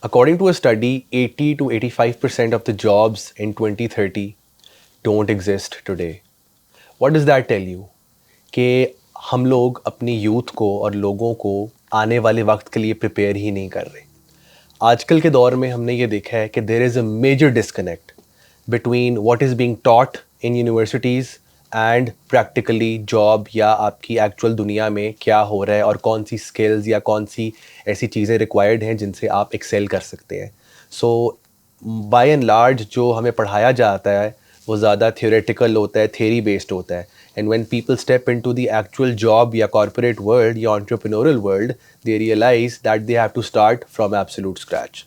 According to a study, 80 to 85% of the jobs in 2030 don't exist today. What does that tell you? कि हम लोग अपनी youth को और लोगों को आने वाले वक्त के लिए प्रिपेयर ही नहीं कर रहे. आजकल के दौर में हमने ये देखा है कि there is a major disconnect between what is being taught in universities and practically job या आपकी एक्चुअल दुनिया में क्या हो रहा है और कौन सी स्किल्स या कौन सी ऐसी चीज़ें रिक्वायर्ड हैं जिनसे आप एक्सेल कर सकते हैं. सो बाय एंड लार्ज जो हमें पढ़ाया जाता है वो ज़्यादा थियोरेटिकल होता है, थेरी बेस्ड होता है. And when people step into the actual job या corporate world या entrepreneurial world, they realize that they have to start from absolute scratch.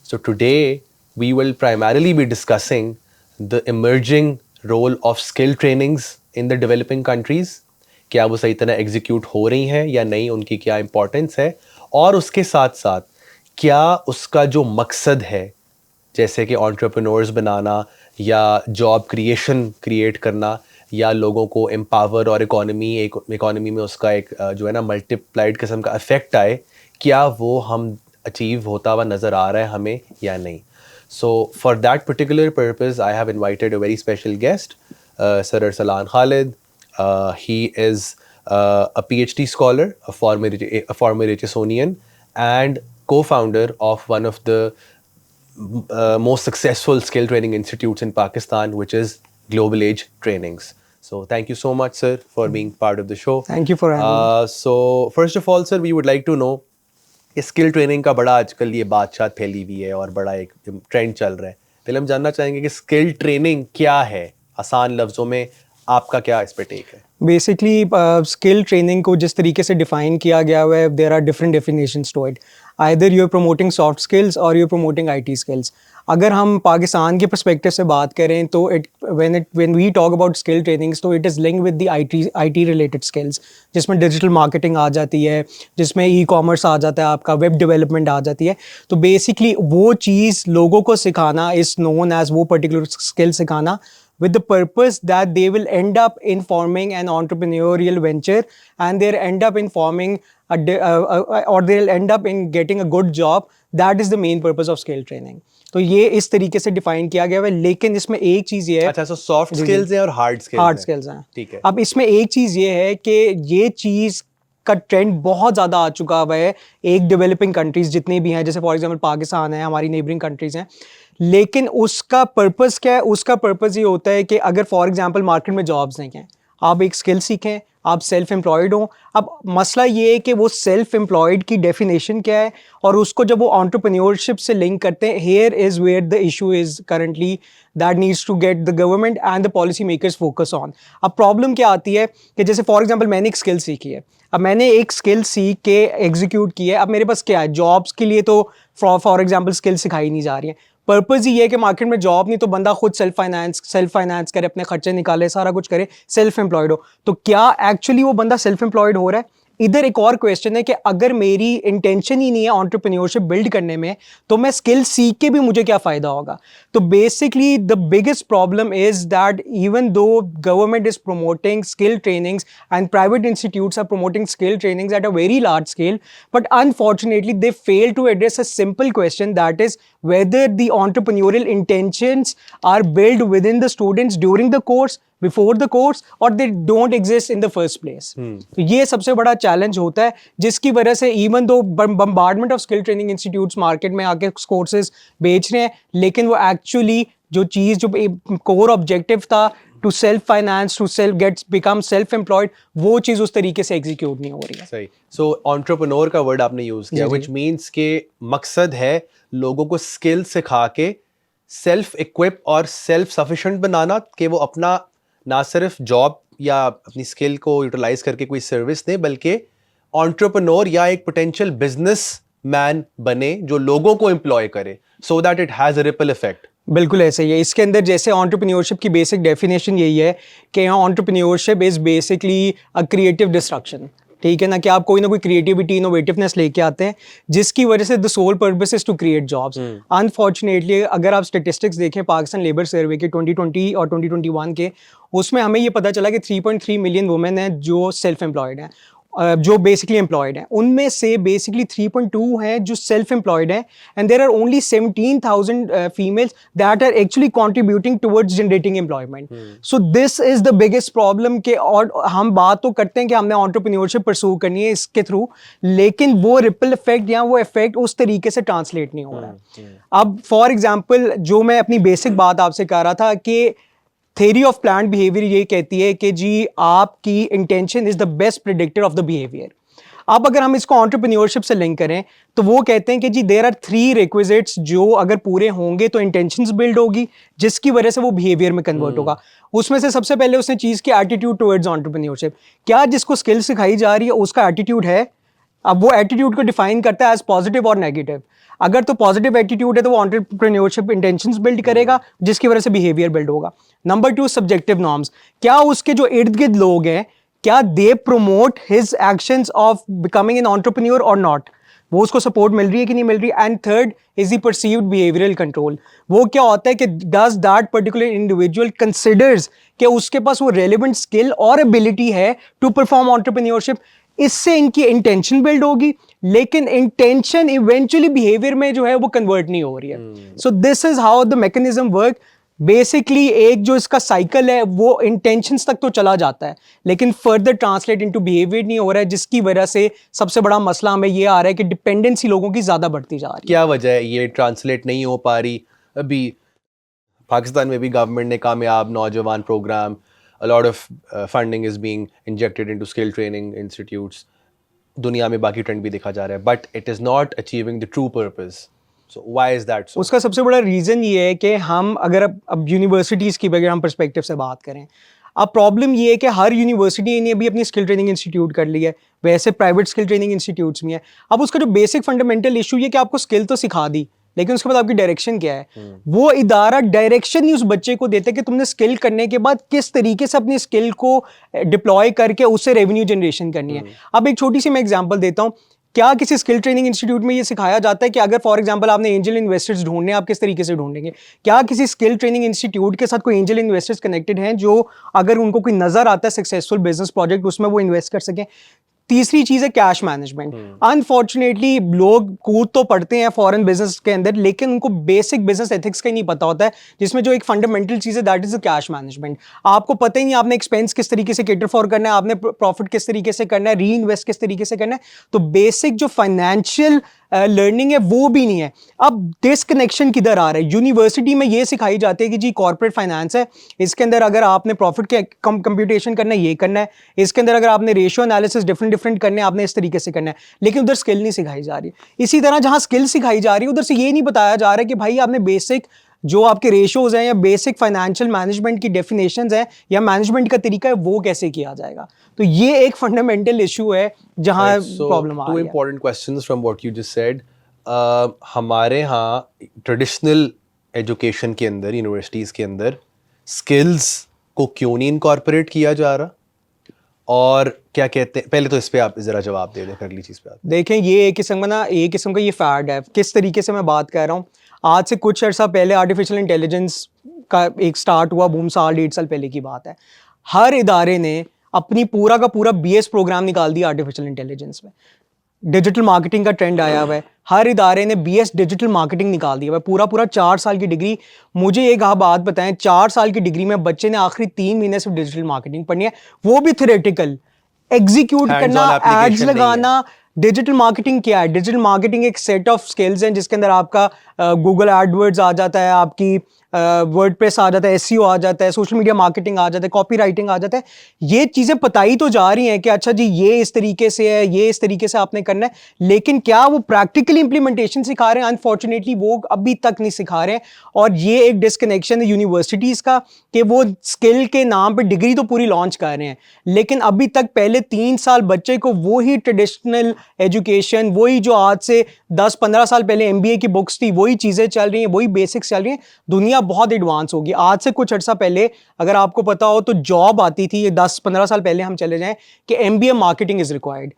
So today we will primarily be discussing the emerging role of skill trainings in the developing countries. क्या वो सही तरह execute हो रही हैं या नहीं, उनकी क्या importance है, और उसके साथ साथ क्या उसका जो मकसद है, जैसे कि entrepreneurs बनाना या job creation create करना या लोगों को एम्पावर और इकोनॉमी में उसका एक जो है ना मल्टीप्लाइड किस्म का इफेक्ट आए, क्या वो हम अचीव होता हुआ नज़र आ रहा है हमें या नहीं. So for that particular purpose I have invited a very special guest, sir Arsalan Khalid. He is a PhD scholar, a former Richesonian, and co-founder of one of the most successful skill training institutes in Pakistan, which is Global Age Trainings. So thank you so much, sir, for being part of the show. Thank you for having me. So first of all, sir, we would like to know, skill training का बड़ा आजकल ये बादशाह फैली हुई है और बड़ा एक ट्रेंड चल रहा है. पहले हम जानना चाहेंगे कि स्किल ट्रेनिंग क्या है, आसान लफ्ज़ों में आपका क्या इस पे टेक है. बेसिकली स्किल ट्रेनिंग को जिस तरीके से डिफाइन किया गया हुआ है, there are different definitions to it. Either you are promoting soft skills और you are promoting IT skills. अगर हम पाकिस्तान के पर्सपेक्टिव से बात करें तो when we talk about skill trainings तो it is link with the IT related skills, जिसमें डिजिटल मार्केटिंग आ जाती है, जिसमें ई कॉमर्स आ जाता है, आपका वेब डेवलपमेंट आ जाती है. तो बेसिकली वो चीज़ लोगों को सिखाना इज़ नोन एज वो पर्टिकुलर स्किल सिखाना with the purpose that they will end up in forming an entrepreneurial venture and they'll end up in forming or they'll end up in getting a good job. That is the main purpose of skill training. तो ये इस तरीके से define किया गया है, लेकिन इसमें एक चीज़ ये है. अच्छा, सो सॉफ्ट स्किल्स हैं और हार्ड स्किल्स हैं. ठीक है. अब इसमें एक चीज़ ये है कि ये चीज़ का ट्रेंड बहुत ज़्यादा आ चुका हुआ है एक डेवलपिंग कंट्रीज़ जितनी भी हैं, जैसे फॉर एग्जांपल पाकिस्तान है, हमारी नेबरिंग कंट्रीज़ हैं. लेकिन उसका पर्पस क्या है? उसका पर्पस ये होता है कि अगर फॉर एग्जांपल मार्केट में जॉब्स नहीं हैं, आप एक स्किल सीखें, आप सेल्फ एम्प्लॉयड हो. अब मसला ये है कि वो सेल्फ एम्प्लॉयड की डेफिनेशन क्या है और उसको जब वो एंटरप्रेन्योरशिप से लिंक करते हैं, here is where the issue is currently that needs to get the government and the policy makers focus on. अब प्रॉब्लम क्या आती है कि जैसे फॉर एग्जांपल मैंने एक स्किल सीखी है, अब मैंने एक स्किल सीख के एग्जीक्यूट की है, अब मेरे पास क्या है, जॉब्स के लिए तो फॉर एग्जांपल स्किल सिखाई नहीं जा रही है. पर्पज़ ही है कि मार्केट में जॉब नहीं तो बंदा खुद सेल्फ फाइनेंस करे, अपने खर्चे निकाले, सारा कुछ करे, सेल्फ एम्प्लॉयड हो. तो क्या एक्चुअली वो बंदा सेल्फ एम्प्लॉयड हो रहा है? इधर एक और क्वेश्चन है कि अगर मेरी इंटेंशन ही नहीं है एंटरप्रेन्योरशिप बिल्ड करने में, तो मैं स्किल सीख के भी मुझे क्या फ़ायदा होगा? तो basically the biggest problem is that even though government is promoting skill trainings and private institutes are promoting skill trainings at a very large scale, but unfortunately they fail to address a simple question, that is whether the entrepreneurial intentions are built within the students during the course, before the course, or they don't exist in the first place. तो ये सबसे बड़ा challenge होता है, जिसकी वजह से even though bombardment of skill training institutes market में आके कोर्सेज बेच रहे हैं, लेकिन वो एक्चुअली जो चीज़ जो कोर ऑब्जेक्टिव था to self finance, to become self employed, वो चीज़ उस तरीके से एग्जीक्यूट नहीं हो रही है. सही. सो एंटरप्रेन्योर का वर्ड आपने यूज़ किया, व्हिच मींस के मकसद है लोगों को स्किल सिखा के सेल्फ इक्विप और सेल्फ सफिशिएंट बनाना, कि वो अपना ना सिर्फ जॉब या अपनी स्किल को यूटिलाइज करके कोई सर्विस दें, बल्कि एंटरप्रेन्योर या एक पोटेंशियल बिजनेस मैन बने जो लोगों को एम्प्लॉय करे, so that it has a ripple effect. बिल्कुल ऐसे ही है. इसके अंदर जैसे एंटरप्रेन्योरशिप की बेसिक डेफिनेशन यही है कि entrepreneurship is basically a creative destruction. ठीक है ना, कि आप कोई ना कोई क्रिएटिविटी, इनोवेटिवनेस लेके आते हैं, जिसकी वजह से the sole purpose is to create jobs. Unfortunately अगर आप स्टेटिस्टिक्स देखें पाकिस्तान लेबर सर्वे के 2020 और 2021 के, उसमें हमें ये पता चला कि 3.3 मिलियन वुमेन हैं जो सेल्फ एम्प्लॉयड हैं. जो बेसिकली एम्प्लॉयड हैं, उनमें से बेसिकली 3.2 हैं जो सेल्फ एम्प्लॉयड हैं, and there are only 17,000 females that are actually contributing towards generating employment. So this is the biggest problem के. और हम बात तो करते हैं कि हमने एंटरप्रेन्योरशिप परस्यू करनी है इसके थ्रू, लेकिन वो रिपल इफेक्ट या वो इफेक्ट उस तरीके से ट्रांसलेट नहीं हो रहा है. अब फॉर एग्जाम्पल जो मैं अपनी बेसिक बात आपसे कह रहा था कि थ्योरी ऑफ प्लान्ड बिहेवियर ये कहती है कि जी आपकी intention is the best predictor of the behaviour. अब अगर हम इसको एंटरप्रेन्योरशिप से लिंक करें तो वो कहते हैं कि जी देयर आर 3 रिक्विजिट्स जो अगर पूरे होंगे तो इंटेंशंस बिल्ड होगी, जिसकी वजह से वो बिहेवियर में कन्वर्ट होगा. उसमें से सबसे पहले उसने चीज़ की एटीट्यूड टुवर्ड्स एंटरप्रेन्योरशिप. क्या जिसको स्किल सिखाई जा रही है उसका एटीट्यूड है? अब वो एटीट्यूड को डिफाइन करता है एज पॉजिटिव और नेगेटिव. अगर तो पॉजिटिव एटीट्यूड है तो वो एंटरप्रेन्योरशिप इंटेंशंस बिल्ड करेगा, जिसकी वजह से बिहेवियर बिल्ड होगा. Number 2, subjective norms. क्या उसके जो इर्द गिर्द लोग हैं, क्या they promote his actions of becoming an entrepreneur और नॉट? वो उसको सपोर्ट मिल रही है कि नहीं मिल रही. And third is the perceived behavioural control. वो क्या होता है कि does that particular individual considers कि उसके पास वो रेलिवेंट स्किल और एबिलिटी है टू परफॉर्म एंटरप्रेन्योरशिप. इससे इनकी इंटेंशन बिल्ड होगी, लेकिन इंटेंशन इवेंचुअली बिहेवियर में जो है वो कन्वर्ट नहीं हो रही है. सो this is how the mechanism work. Basically एक जो इसका साइकिल है वो इंटेंशंस तक तो चला जाता है, लेकिन फर्दर ट्रांसलेट इनटू बिहेवियर नहीं हो रहा है, जिसकी वजह से सबसे बड़ा मसला हमें ये आ रहा है कि डिपेंडेंसी लोगों की ज्यादा बढ़ती जा रही है. क्या वजह है ये ट्रांसलेट नहीं हो पा रही? अभी पाकिस्तान में भी गवर्नमेंट ने कामयाब नौजवान programme, a lot of funding is being injected into skill training institutes. दुनिया में बाकी ट्रेंड भी देखा जा रहा है, but it is not achieving the true purpose. So why is that so? उसका सबसे बड़ा रीज़न ये है कि हम अगर अब यूनिवर्सिटीज़ की अगर हम पर्सपेक्टिव से बात करें, अब प्रॉब्लम ये है कि हर यूनिवर्सिटी ने भी अपनी स्किल ट्रेनिंग इंस्टीट्यूट कर लिया है, वैसे प्राइवेट स्किल ट्रेनिंग इंस्टीट्यूट्स में है. अब उसका जो बेसिक फंडामेंटल इशू ये कि आपको स्किल तो सिखा दी, लेकिन उसके बाद आपकी डायरेक्शन क्या है? वो इदारा डायरेक्शन नहीं उस बच्चे को देते कि तुमने स्किल करने के बाद किस तरीके से अपनी स्किल को डिप्लॉय करके उससे रेवेन्यू जनरेशन करनी है. अब एक छोटी सी मैं एग्जांपल देता हूँ. क्या किसी स्किल ट्रेनिंग इंस्टीट्यूट में ये सिखाया जाता है कि अगर फॉर एग्जांपल आपने एंजल इन्वेस्टर्स ढूंढने, आप किस तरीके से ढूंढेंगे? क्या किसी स्किल ट्रेनिंग इंस्टीट्यूट के साथ कोई एंजल इन्वेस्टर्स कनेक्टेड हैं जो अगर उनको कोई नजर आता है सक्सेसफुल बिजनेस प्रोजेक्ट उसमें वो इन्वेस्ट कर सकें? तीसरी चीज है कैश मैनेजमेंट. अनफॉर्चुनेटली लोग कूद तो पढ़ते हैं फॉरेन बिजनेस के अंदर, लेकिन उनको बेसिक बिजनेस एथिक्स का ही नहीं पता होता है, जिसमें जो एक फंडामेंटल चीज है that is the cash management. आपको पता ही नहीं आपने एक्सपेंस किस तरीके से कैटर फॉर करना है, आपने प्रॉफिट किस तरीके से करना है, री इन्वेस्ट किस तरीके से करना है. तो बेसिक जो फाइनेंशियल लर्निंग है वो भी नहीं है. अब डिसकनेक्शन किधर आ रहा है? यूनिवर्सिटी में ये सिखाई जाती है कि जी कॉर्पोरेट फाइनेंस है, इसके अंदर अगर आपने प्रॉफिट के कंप्यूटेशन करना है ये करना है, इसके अंदर अगर आपने रेशियो एनालिसिस डिफरेंट करने हैं आपने इस तरीके से करना है, लेकिन उधर स्किल नहीं सिखाई जा रही. इसी तरह जहां स्किल सिखाई जा रही है उधर से ये नहीं बताया जा रहा है कि भाई आपने बेसिक जो आपके रेशियोज हैं या बेसिक फाइनेंशियल मैनेजमेंट की डेफिनेशंस हैं या मैनेजमेंट का तरीका है वो कैसे किया जाएगा. तो ये एक फंडामेंटल इशू है जहां प्रॉब्लम आ रही है. Two important questions from what you just said. हमारे यहाँ ट्रेडिशनल एजुकेशन के अंदर, यूनिवर्सिटीज़ के अंदर स्किल्स को क्यों नहीं इनकॉर्पोरेट किया जा रहा, और क्या कहते हैं, पहले तो इस पे आप ज़रा जवाब दे दें, अगली चीज़ पे आप देखें. ये एक किस्म का ये फैड है. किस तरीके से मैं बात कर रहा हूँ, आज से कुछ अर्सा पहले आर्टिफिशियल इंटेलिजेंस का एक स्टार्ट हुआ बूम, 1.5 साल पहले की बात है. हर इदारे ने अपनी पूरा का पूरा BS प्रोग्राम निकाल दिया आर्टिफिशियल इंटेलिजेंस में. डिजिटल मार्केटिंग का ट्रेंड आया हुआ है, हर इदारे ने BS डिजिटल मार्केटिंग निकाल दिया हुआ है. पूरा 4 साल की डिग्री. मुझे एक बात बताएं, 4 साल की डिग्री में बच्चे ने आखिरी 3 महीने सिर्फ डिजिटल मार्केटिंग पढ़नी है, वो भी थ्योरेटिकल. एग्जीक्यूट करना, एड्स लगाना. डिजिटल मार्केटिंग क्या है? डिजिटल मार्केटिंग एक सेट ऑफ स्किल्स हैं जिसके अंदर आपका गूगल एडवर्ड्स आ जाता है, आपकी वर्डप्रेस आ जाता है, SEO आ जाता है, सोशल मीडिया मार्केटिंग आ जाता है, कॉपी राइटिंग आ जाता है. ये चीज़ें बताई तो जा रही हैं कि अच्छा जी ये इस तरीके से है, ये इस तरीके से आपने करना है, लेकिन क्या वो प्रैक्टिकली इंप्लीमेंटेशन सिखा रहे हैं? अनफॉर्चुनेटली वो अभी तक नहीं सिखा रहे हैं. और ये एक डिस्कनेक्शन है यूनिवर्सिटीज़ का कि वो स्किल के नाम पर डिग्री तो पूरी लॉन्च कर रहे हैं, लेकिन अभी तक पहले 3 साल बच्चे को वही ट्रेडिशनल एजुकेशन, वही जो आज से 10-15 साल पहले MBA की बुक्स थी, वही चीज़ें चल रही हैं, वही बेसिक्स चल रही हैं. दुनिया बहुत एडवांस होगी. आज से कुछ अर्सा पहले अगर आपको पता हो तो जॉब आती थी, 10-15 साल पहले हम चले जाएं, कि MBA marketing is required,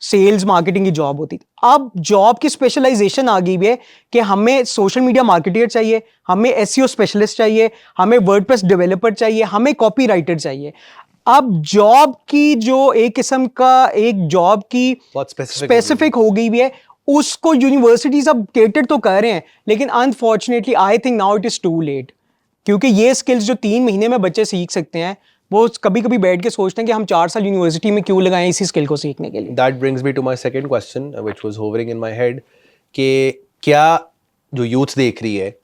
sales marketing की जॉब होती थी. अब जॉब की स्पेशलाइजेशन आ गई है कि हमें सोशल मीडिया मार्केटर चाहिए, हमें SEO स्पेशलिस्ट चाहिए, हमें वर्डप्रेस डेवलपर चाहिए, हमें कॉपी राइटर चाहिए. अब जॉब की जो एक किस्म का एक जॉब की बहुत specific स्पेसिफिक हो गई भी है, उसको यूनिवर्सिटीज अब केटर तो कर रहे हैं, लेकिन unfortunately I think now it is too late, क्योंकि ये स्किल्स जो 3 महीने में बच्चे सीख सकते हैं, वो कभी कभी बैठ के सोचते हैं कि हम 4 साल यूनिवर्सिटी में क्यों लगाएं इसी स्किल को सीखने के लिए। That brings me to my second question, which was hovering in my head, कि क्या जो यूथ देख रही है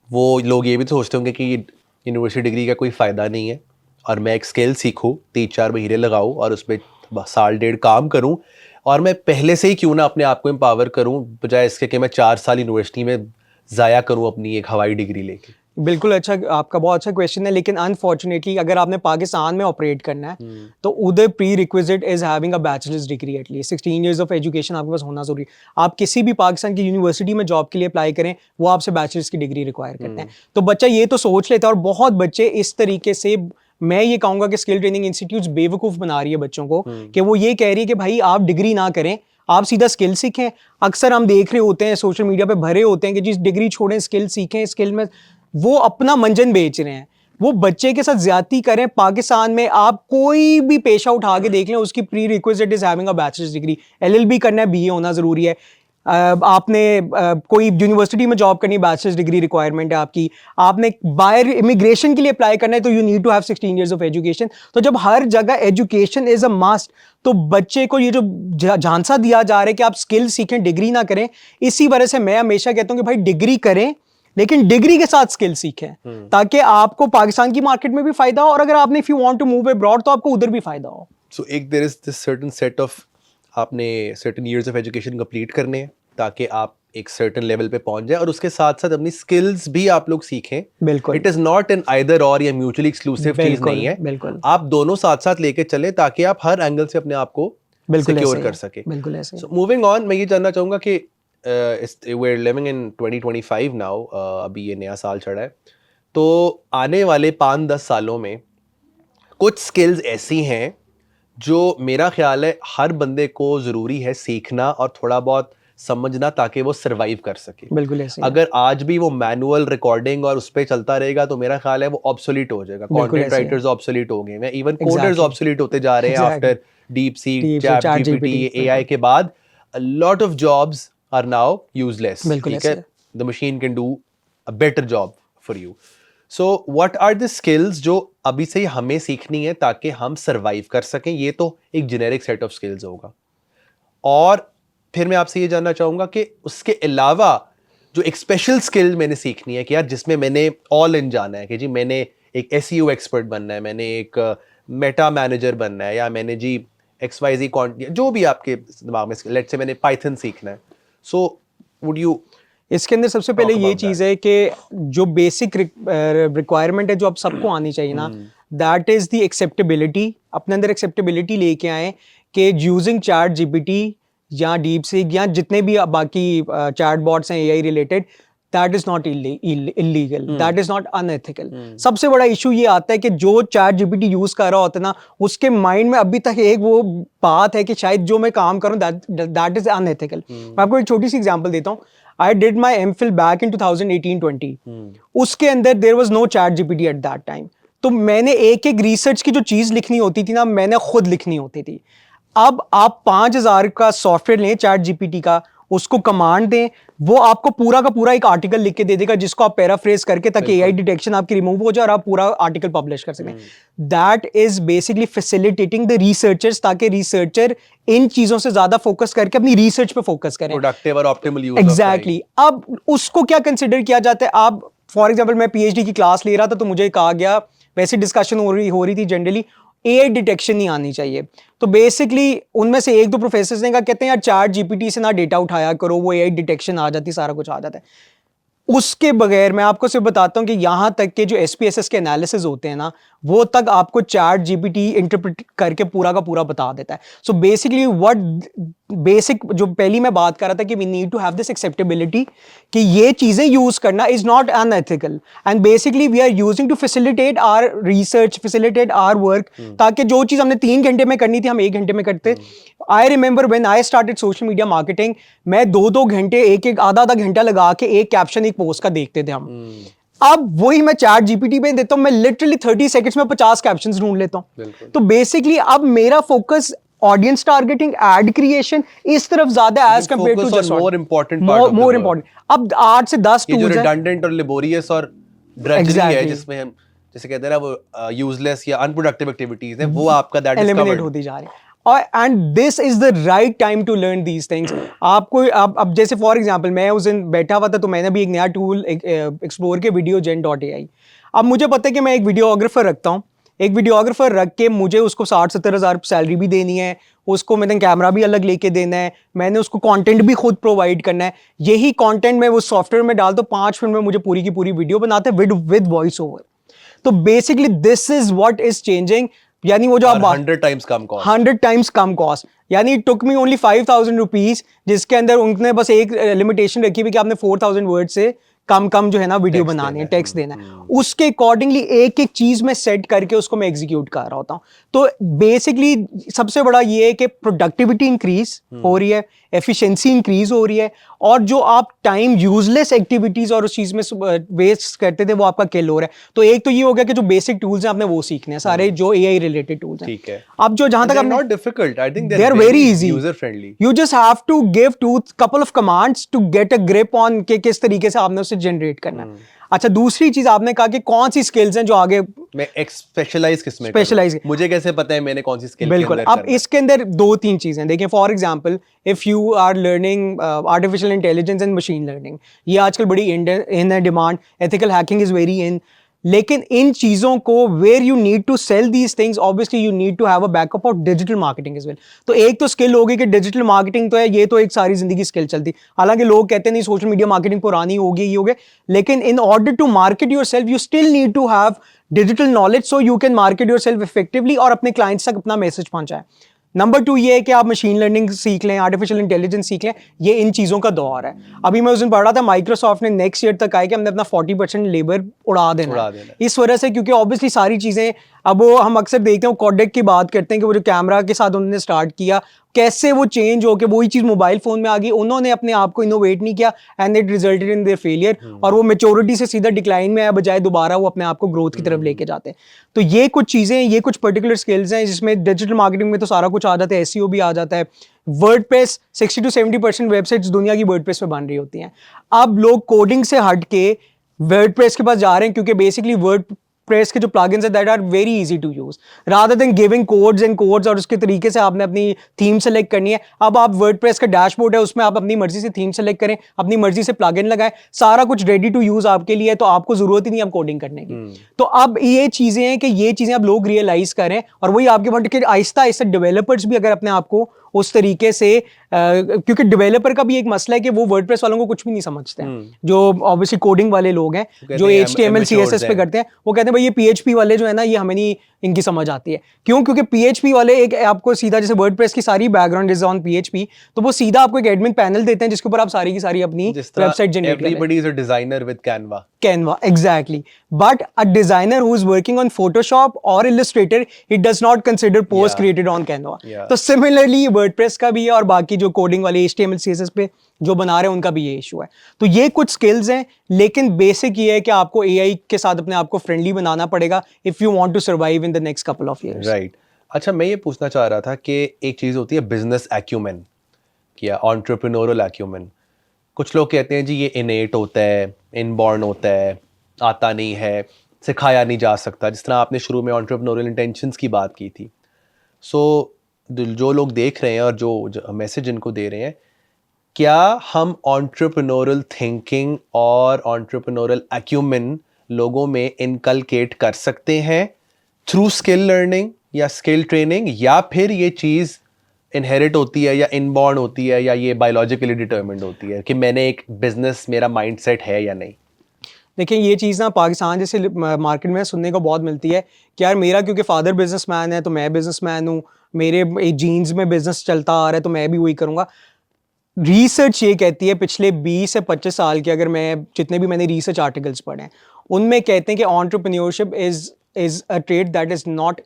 वो लोग ये भी तो सोचते होंगे कि यूनिवर्सिटी डिग्री का कोई फ़ायदा नहीं है और मैं एक स्किल सीखूं, 3-4 महीने लगाऊं और उसमें साल डेढ़ काम करूं और मैं पहले से ही क्यों ना अपने आप को एम्पावर करूं, बजाय इसके कि मैं 4 साल यूनिवर्सिटी में ज़ाया करूं अपनी एक हवाई डिग्री लेके। बिल्कुल अच्छा, आपका बहुत अच्छा क्वेश्चन है, लेकिन अनफॉर्चुनेटली अगर आपने पाकिस्तान में ऑपरेट करना है तो उधर pre requisite is having a bachelors degree at least 16 years of education आपके पास होना जरूरी। आप किसी भी पाकिस्तान की यूनिवर्सिटी में जॉब के लिए अप्लाई करें, वो आपसे बैचलर्स की डिग्री रिक्वायर करते हैं। तो बच्चा ये तो सोच लेता है, और बहुत बच्चे इस तरीके से, मैं ये कहूंगा कि स्किल ट्रेनिंग इंस्टीट्यूट्स बेवकूफ़ बना रही है बच्चों को, कि वो ये कह रही है कि भाई आप डिग्री ना करें, आप सीधा स्किल सीखें। अक्सर हम देख रहे होते हैं सोशल मीडिया पे भरे होते हैं कि जिस डिग्री छोड़ें स्किल सीखें, स्किल में वो अपना मंजन बेच रहे हैं, वो बच्चे के साथ ज्यादती करें। पाकिस्तान में आप कोई भी पेशा उठा के देख लें, उसकी pre requisite is having a bachelors degree. LLB करना है, बीए होना जरूरी है। आपने कोई यूनिवर्सिटी में जॉब करनी है, बैचलर्स डिग्री रिक्वायरमेंट है आपकी। आपने बाहर इमिग्रेशन के लिए अप्लाई करना है तो you need to have 16 years of education. तो जब हर जगह एजुकेशन इज अ मस्ट, तो बच्चे को ये जो झांसा दिया जा रहा है कि आप स्किल सीखें, डिग्री ना करें, इसी वजह से मैं हमेशा कहता हूं कि भाई डिग्री करें, लेकिन डिग्री के साथ स्किल सीखें, ताकि आपको पाकिस्तान की मार्केट में भी फायदा हो, और अगर आपने if you want to move abroad तो आपको उधर भी फायदा हो। सो एक there is this certain set of, आपने certain years of education complete करने हैं ताकि आप एक सर्टेन लेवल पे पहुंच जाए, और उसके साथ साथ अपनी स्किल्स भी आप लोग सीखें। बिल्कुल, it is not an either और या म्यूचुअली एक्सक्लूसिव चीज बिल्कुल, नहीं है। बिल्कुल, आप दोनों साथ साथ लेके चले ताकि आप हर एंगल से अपने आप को बिल्कुल सिक्योर ऐसे कर ही है, सके। बिल्कुल ऐसे ही सो मूविंग ऑन, मैं ये जानना चाहूंगा कि we're living in 2025 now, अभी ये नया साल चढ़ा है, तो आने वाले 5-10 सालों में कुछ स्किल्स ऐसी हैं जो मेरा ख्याल है हर बंदे को ज़रूरी है सीखना और थोड़ा बहुत समझना, ताकि वो सरवाइव कर सके। बिल्कुल ऐसे ही है, अगर आज भी वो मैनुअल रिकॉर्डिंग और उस पर चलता रहेगा तो मेरा ख्याल है वो ऑब्सोलीट हो जाएगा। बिल्कुल कंटेंट ऐसे ही है, राइटर्स ऑब्सोलीट हो गए हैं, इवन कोडर्स एग्जैक्टली, ऑब्सोलीट होते जा रहे हैं exactly, after deep seek, deep chat chat GPT, GPT, AI के बाद a lot of jobs are now useless। बिल्कुल ठीक ऐसे है, है। the machine can do a better job for you। So what are the skills जो अभी से ही हमें सीखनी है ताकि हम सरवाइव कर सकें? ये तो एक जेनेरिक सेट ऑफ स्किल्स होगा, और फिर मैं आपसे ये जानना चाहूंगा कि उसके अलावा जो एक स्पेशल स्किल मैंने सीखनी है कि यार जिसमें मैंने ऑल इन जाना है, कि जी मैंने एक एसईओ एक्सपर्ट बनना है, मैंने एक मेटा मैनेजर बनना है, या मैंने जी XYZ जो भी आपके दिमाग में, लेट्स से मैंने पाइथन सीखना है। सो वुड यू इसके अंदर सबसे पहले talk ये about चीज़ है कि जो बेसिक रिक्वायरमेंट है जो अब सबको आनी चाहिए ना, दैट इज़ द एक्सेप्टेबिलिटी। अपने अंदर एक्सेप्टेबिलिटी लेके आए कि यूजिंग चैट जीपीटी या डीप सीक या जितने भी बाकी चैट बॉट्स हैं AI related, that is not illegal, that is not unethical. सबसे बड़ा इशू ये आता है कि जो चैट जीपीटी यूज कर रहा होता है ना, उसके माइंड में अभी तक एक वो बात है कि शायद जो मैं काम करूं दैट इज अनएथिकल। मैं आपको एक छोटी सी एग्जांपल देता हूं। I did my MPhil back in 2018-20। उसके अंदर there was no chat GPT at that time। तो मैंने एक एक रिसर्च की जो चीज लिखनी होती थी ना, मैंने खुद लिखनी होती थी। अब आप 5000 का सॉफ्टवेयर लें चैट जीपीटी का, उसको कमांड दें, वो आपको पूरा का पूरा एक आर्टिकल लिख के दे देगा जिसको आप पैराफ्रेज करके, ताकि एआई डिटेक्शन आपकी रिमूव हो जाए और आप पूरा आर्टिकल पब्लिश कर सकें। That is basically facilitating the researchers, ताकि रिसर्चर इन चीजों से ज्यादा फोकस करके अपनी रिसर्च पे फोकस करें, प्रोडक्टिव और ऑप्टिमल यूज। एग्जैक्टली। अब उसको क्या कंसिडर किया जाता है? अब फॉर एग्जांपल मैं पीएचडी की क्लास ले रहा था तो मुझे कहा गया, वैसे डिस्कशन हो रही थी जनरली, एआई डिटेक्शन नहीं आनी चाहिए। तो बेसिकली उनमें से एक दो प्रोफेसर्स ने कहा, कहते हैं यार चैट जीपीटी से ना डेटा उठाया करो, वो एआई डिटेक्शन आ जाती, सारा कुछ आ जाता है। उसके बगैर मैं आपको सिर्फ बताता हूं कि यहां तक के जो एसपीएसएस के एनालिसिस होते हैं ना, वो तक आपको चैट जीपीटी इंटरप्रेट करके पूरा का पूरा बता देता है। सो बेसिकली बेसिक जो पहली मैं बात कर रहा था कि we need to have this acceptability, कि ये चीजें यूज करना is not unethical, and basically we are using to facilitate our research, facilitate our work, ताकि जो चीज हमने 3 घंटे में करनी थी हम 1 घंटे में करते। I remember when I started social media marketing, मैं 2-2 घंटे, एक आधा घंटा लगा के एक कैप्शन एक पोस्ट का देखते थे हम। अब वही मैं चैट जीपीटी पे देता हूं, मैं लिटरली 30 सेकंड्स में 50 कैप्शंस ढूंढ लेता हूं। तो बेसिकली अब मेरा focus audience targeting, ad creation इस तरफ ज्यादा है as compare to just more important part of the more work. Important. अब 8 से 10 ये जो टूल्स हैं रिडंडेंट और लेबोरियस और ड्रजरी है, Exactly. जिसमें हम जैसे कहते हैं ना वो यूजलेस या अनप्रोडक्टिव एक्टिविटीज है, वो आपका दैट इज एलिमिनेट कवर्ड। होती जा रही है। और and this is the right time to learn these things. आपको अब जैसे फॉर एग्जांपल मैं उस दिन बैठा हुआ था तो मैंने भी एक नया टूल एक्सप्लोर किया, videogen.ai। अब मुझे पता है कि मैं एक वीडियोग्राफर रखता हूँ, एक वीडियोग्राफर रख के मुझे उसको 60-70 हज़ार सैलरी भी देनी है, उसको मैंने कैमरा भी अलग लेके देना है, मैंने उसको कंटेंट भी खुद प्रोवाइड करना है। यही कंटेंट मैं वो सॉफ्टवेयर में डाल दो, 5 मिनट में मुझे पूरी की पूरी वीडियो बनाते हैं विद वॉइस ओवर। तो basically this is what is changing. यानी वो जो आप 100 टाइम्स कम कॉस्ट, 100 टाइम्स कम कॉस्ट, यानी it took me only 5,000 rupees, जिसके अंदर उनने बस एक लिमिटेशन रखी हुई कि आपने 4,000 वर्ड से कम जो है ना वीडियो Text बनानी है, देना है। टेक्स्ट देना है। उसके अकॉर्डिंगली एक एक चीज में सेट करके उसको मैं एग्जीक्यूट कर रहा होता हूँ। तो बेसिकली सबसे बड़ा ये है कि प्रोडक्टिविटी इंक्रीज हो रही है, एफिशिएंसी इंक्रीज हो रही है, और जो आप टाइम यूजलेस एक्टिविटीज और उस चीज में वेस्ट करते थे वो आपका किल हो रहा है। तो एक तो ये हो गया कि जो बेसिक टूल्स हैं आपने वो सीखने हैं, सारे जो एआई रिलेटेड टूल्स हैं। ठीक है। अब जो जहां तक They're आपने not difficult. I think they are very easy, user friendly. you just have to give couple of commands to get a grip on कि किस तरीके से आपने उसे जनरेट करना है। अच्छा, दूसरी चीज आपने कहा कि कौन सी स्किल्स हैं जो आगे मैं एक स्पेशलाइज किस में स्पेशलाइज, करूं? मुझे कैसे पता है मैंने कौन सी स्किल के बिल्कुल। अंदर अब करना है? इसके अंदर 2-3 चीजें देखिए। For example if you are learning artificial intelligence and machine learning, ये आजकल बड़ी in demand, ethical hacking is very in. लेकिन इन चीजों को where you need to sell these things, obviously you need to have a backup of digital marketing as well. तो एक तो स्किल होगी कि डिजिटल मार्केटिंग तो है, ये तो एक सारी जिंदगी स्किल चलती। हालांकि लोग कहते नहीं सोशल मीडिया मार्केटिंग पुरानी होगी, ये हो गए, लेकिन in order to market yourself you still need to have digital knowledge so you can market yourself effectively और अपने क्लाइंट्स तक अपना मैसेज पहुंचाएं। नंबर 2 ये है कि आप मशीन लर्निंग सीख लें, आर्टिफिशियल इंटेलिजेंस सीख लें, ये इन चीज़ों का दौर है। अभी मैं उस दिन पढ़ रहा था माइक्रोसॉफ्ट ने नेक्स्ट ईयर तक आए कि हमने अपना 40% लेबर उड़ा देना है। इस वजह से, क्योंकि ऑब्वियसली सारी चीज़ें अब वो हम अक्सर देखते हैं, कोडेक की बात करते हैं कि वो जो कैमरा के साथ उन्होंने स्टार्ट किया, कैसे वो चेंज हो के वही चीज़ मोबाइल फ़ोन में आ गई, उन्होंने अपने आप को इनोवेट नहीं किया and it resulted in their failure, और वो मेच्योरिटी से सीधा डिक्लाइन में आया बजाय दोबारा वो अपने आप को ग्रोथ की तरफ लेके जाते हैं। तो ये कुछ चीज़ें, ये कुछ पर्टिकुलर स्किल्स हैं जिसमें डिजिटल मार्केटिंग में तो सारा कुछ आ जाता है, एसईओ भी आ जाता है। वर्डप्रेस 60 to 70% वेबसाइट्स दुनिया की वर्डप्रेस पे बन रही होती हैं। अब लोग कोडिंग से हट के वर्डप्रेस के पास जा रहे हैं, क्योंकि बेसिकली वर्डप्रेस के जो प्लगइन्स हैं that are very easy to use, rather than giving codes and codes और उसके तरीके से आपने अपनी थीम सेलेक्ट करनी है। अब आप वर्डप्रेस का डैशबोर्ड है, उसमें आप अपनी मर्जी से थीम सेलेक्ट करें, अपनी मर्जी से प्लगइन लगाएं, सारा कुछ रेडी टू यूज आपके लिए, तो आपको जरूरत ही नहीं अब कोडिंग करने की। तो अब ये चीजें हैं कि ये चीजें अब लोग रियलाइज करें, और वही आपके बट के आहिस्ता आहिस्ता डेवलपर्स भी अगर अपने आप को उस तरीके से क्योंकि डेवलपर का भी एक मसला है कि वो वर्डप्रेस वालों को कुछ भी नहीं समझते हैं, जो ऑब्वियसली कोडिंग वाले लोग हैं, जो HTML CSS पे करते हैं, वो कहते हैं भाई ये PHP वाले जो है ना, ये हमें नहीं इनकी समझ आती है। क्यों? क्योंकि PHP वाले एक आपको सीधा, जैसे वर्डप्रेस की सारी बैकग्राउंड इज ऑन PHP, तो वो सीधा आपको एक एडमिन पैनल देते हैं जिसके ऊपर आप सारी की सारी अपनी वेबसाइट जनरेट करें। Everybody is a designer with Canva, exactly. But a designer who is working on Photoshop or Illustrator, he does not consider posts created on Canva. तो similarly WordPress का भी है, और बाकी जो कोडिंग वाले HTML CSS पे जो बना रहे हैं उनका भी ये इशू है। तो ये कुछ स्किल्स हैं, लेकिन बेसिक ये है कि आपको AI के साथ अपने आप को फ्रेंडली बनाना पड़ेगा if you want to survive in the next couple of years. Right. अच्छा, मैं ये पूछना चाह रहा था कि एक चीज़ होती है बिजनेस एक्यूमेन या एंटरप्रेन्योरल एक्यूमेन। कुछ लोग कहते हैं जी ये इनेट होता है, इनबॉर्न होता है, आता नहीं है, सिखाया नहीं जा सकता, जिस तरह आपने शुरू में एंटरप्रेन्योरल इंटेंशंस की बात की थी। सो जो लोग देख रहे हैं और जो मैसेज इनको दे रहे हैं, क्या हम एंटरप्रेन्योरल थिंकिंग और एंटरप्रेन्योरल एक्यूमेन लोगों में इनकलकेट कर सकते हैं थ्रू स्किल लर्निंग या स्किल ट्रेनिंग, या फिर ये चीज़ इनहेरिट होती है या इनबॉर्न होती है या ये बायोलॉजिकली डिटर्मिन्ड होती है कि मैंने एक बिजनेस, मेरा माइंडसेट है या नहीं? देखिए, ये चीज़ ना पाकिस्तान जैसे मार्केट में सुनने को बहुत मिलती है कि यार मेरा क्योंकि फादर बिजनेसमैन है तो मैं बिजनेसमैन हूँ, मेरे जीन्स में बिजनेस चलता आ रहा है तो मैं भी वही करूँगा। रिसर्च ये कहती है, पिछले 20 से 25 साल के अगर मैं जितने भी मैंने रिसर्च आर्टिकल्स पढ़े हैं, उनमें कहते हैं कि entrepreneurship is a trait that is not